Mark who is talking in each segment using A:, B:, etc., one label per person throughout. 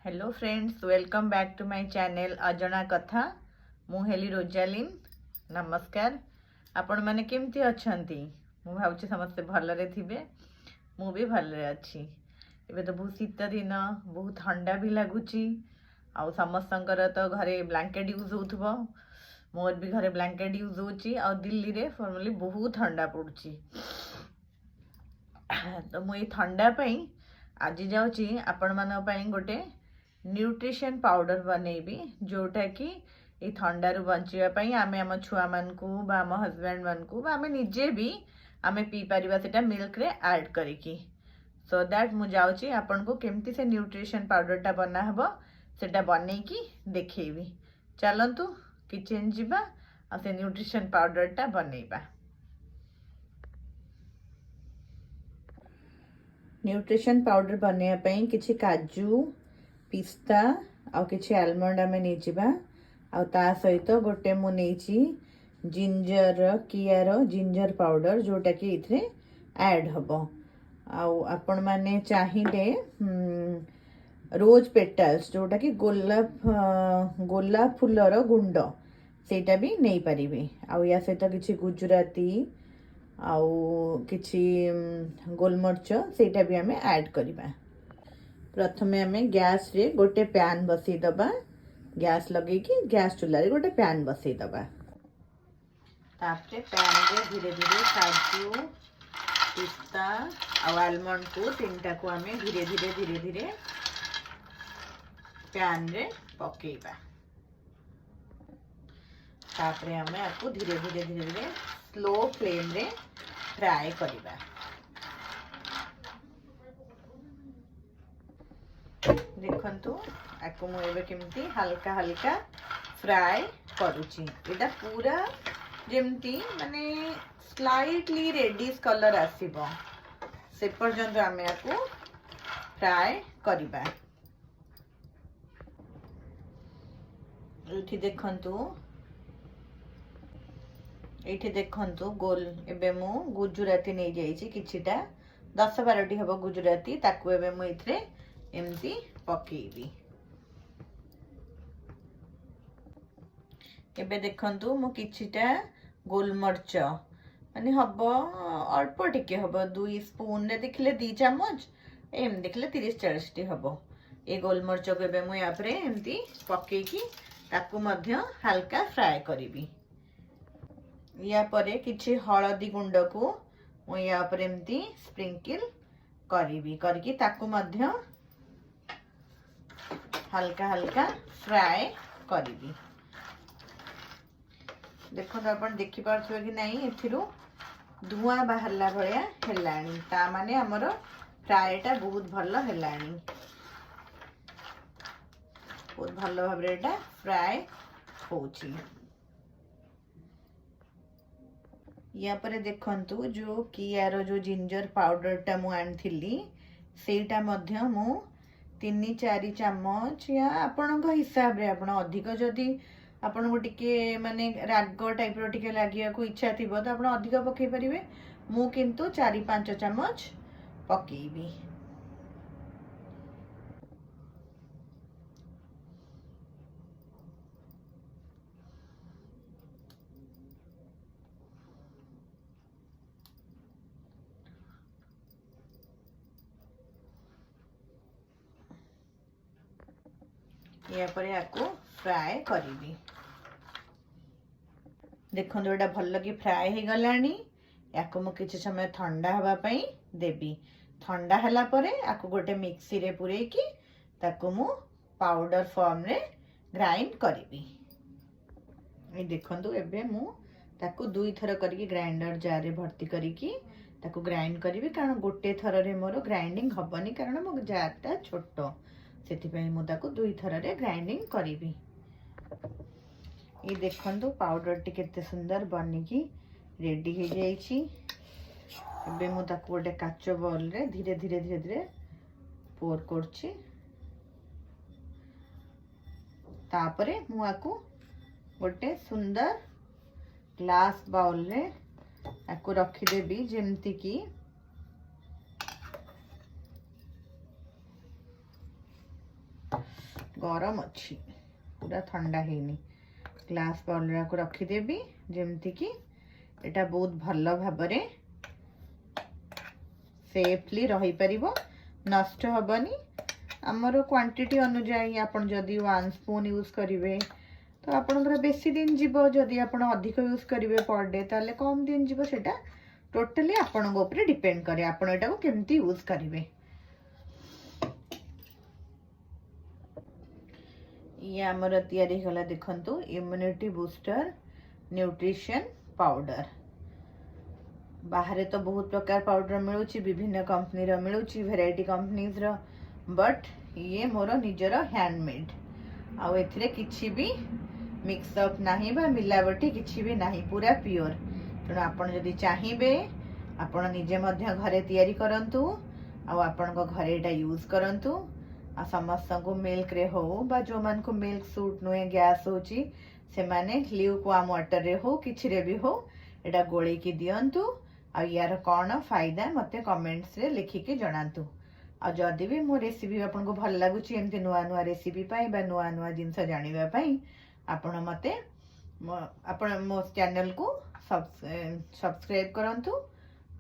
A: Hello friends, welcome back to my channel अजଣା कथा। मु हेली रोजालिन। नमस्कार। आपण माने केमती अछंती? मु भावछि समस्त भलरे थिबे। मु भी भलरे अछि। एबे तो बहुत शीत दिन, बहुत ठंडा भी लागुची। आ समस्तंकर तो घरे ब्लैंकेट यूज होथबो। मोर भी घरे ब्लैंकेट यूज होची। आ दिल्ली रे फॉर्मली बहुत ठंडा पड़ुची। तो मु ठंडा पई आज जाउची आपण मान पई गोटे न्यूट्रिशन पाउडर बनैबी, जोटा कि ये थंडारू बचापी आम आम छुआ मानू बा आम हजबैंड मानू बा आम निजे भी आम पी पारिबा सेटा मिल्क रे ऐड करिकी। सो दैट मु जाउची आपन को केमती से न्यूट्रिशन पाउडर टा बना हबो सेटा बनैकी देखैबी। चलंतु किचन जिबा आ से न्यूट्रिशन पाउडर टा बनैबा। न्यूट्रिशन पाउडर बनैया पई किछि काजू, पिस्ता आउ किछि आलमंड आमे नै जिबा। आउ ता सहित गोटे मु नेछि जिंजर कियार जिंजर पाउडर, जोटा कि इथरे ऐड हबो। आउ आपण माने चाहिले रोज पेटल्स, जोटा कि गोलाप फुलर गुंड सेटा भी नै परिबे। आउ या सहित किछि गुजराती आउ किछि गोलमर्च सेटा भी आमे ऐड करिबा। प्रथमे आमे गैस रे गोटे पैन बसई दबा। गैस लगे कि गैस चूल्हा रे गोटे पैन बसई दबा। तापरे पैन रे धीरे धीरे काजू, पिस्ता और आलमंड को तीनटा को आमे धीरे धीरे पैन रे पकेइबा। तापरे आमे आकु धीरे धीरे स्लो फ्लेम रे फ्राई करिबा। देखंतु आकु मु एबे केमती हल्का हल्का फ्राई करूची। एटा पूरा जेमती माने स्लाइटली रेडिश कलर आसीबो से पर्यंत आमे आकु फ्राई करिबा। एठी देखंतु गोल एबे मु गुजराती नै जाईची किछिटा 10-12टी हबो गुजराती। ताकु एबे मु इथरे एमती पकेइबी। एबे देखंतु मु किछिटा गोलमर्च माने हबो अल्प टिके हबो 2 स्पून रे देखले 2 चम्मच एम देखले 30-40 टी हबो। ए गोलमर्च को एबे मु या परे एमती पकेइकी ताकु मध्य हल्का फ्राई करिबी। या परे किछि हळदी गुंड को मु या परे एमती स्प्रिंकल करिबी। करकी ताकु मध्य हल्का हल्का फ्राई करिबी। देखो आपण देखि पारछो कि नहीं, एथिरु धुआं बाहरला भलिया हेलानी, ता माने हमर फ्राई टा बहुत भलो हेलानी। बहुत भलो भाबरे एटा फ्राई होची। या परे देखंतु जो कियारो जो जिंजर पाउडर टा मु आनथिली सेटा मध्य मु 3-4 चम्मच या आपण हिसाब रे आपण अधिक जदि आपण को टिके माने राग टाइप रो टिके लागिया को इच्छा थिबो तो आपण अधिक पकई परिबे। मु किंतु 4-5 चम्मच पकेइबी। या परे आको फ्राई करिबी। देखो एटा भल कि फ्राई हे गलानी। याको मु किछि समय ठंडा हवा पई देबी। ठंडा हला परे आको गोटे मिक्सी रे पुरे की ताको मु पाउडर फॉर्म रे ग्राइंड करिबी। ए देखंतु एबे मु ताको 2 थर करके ग्राइंडर जार रे भर्ती करिकी ताको ग्राइंड करिबी। कारण गोटे थर रे मोर ग्राइंडिंग हबनी, कारण मो जार टा छोटो सेति पई मु ताको 2 थर रे ग्राइंडिंग करिबी। ये देखंतु पाउडर टी केते सुंदर बनी की रेडी हो जाइछि। एबे मु ताको गोटे काचो बाउल रे धीरे धीरे पोर करछि। तापरे मु आकु गोटे सुंदर ग्लास बाउल रे आकु रखी देबी, जेमती की गरम अच्छी पूरा ठंडा हैनी ग्लास बाउल को रखिदेवी जमती कि एटा बहुत भल भाव सेफली रही परिबो नष्ट हबनी आमर क्वांटिटी अनुजाई आपण जदि 1 स्पून यूज करिवे तो आपनकर बेसी दिन जीवो जदि आपण अधिक यूज करिवे पर डे ताले कम दिन जीवो सेटा टोटली आपण ऊपर डिपेंड करे आपण एटा को केमती यूज करिवे। ये आमर तैयारी गला देखंतु इम्यूनिटी बूस्टर न्यूट्रिशन पाउडर बाहर तो बहुत प्रकार पाउडर मिलूची विभिन्न कंपनी रो मिलूची वेराइटी कंपनीज रो बट ये मोर निजर हैंडमेड आउ एथिरे किछि भी मिक्सअप नाही बा मिलावटी किछि भी नाही पूरा प्योर तेणु आपण जदि चाहिबे आपण निजे मध्य घरे तैयारी करंतु आउ आपण को घरे एटा यूज करंतु आ समस्त को मिल्क रे हो बा जो मान को मिल्क सूट नुए गैस होची से माने ल्यूकवार्म वाटर रे हो किछि रे भी हो एटा गोळे की दियंतु आ यार कौन फायदा मते कमेंट्स रे लिखि के जणांतु आ जदि भी मो रेसिपी आपन को भल लागुची एमती नुआ नुआ रेसिपी पाई बा नुआ नुआ जिंस जानिबा पाई आपण मते आपण मो चैनल को सब्सक्राइब करंतु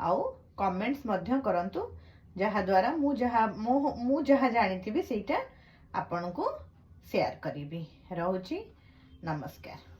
A: आउ कमेंट्स मध्य करंतु जहा द्वारा मु जहा जानिथिबी सेटा आपण को शेयर करिबी। रहउची नमस्कार।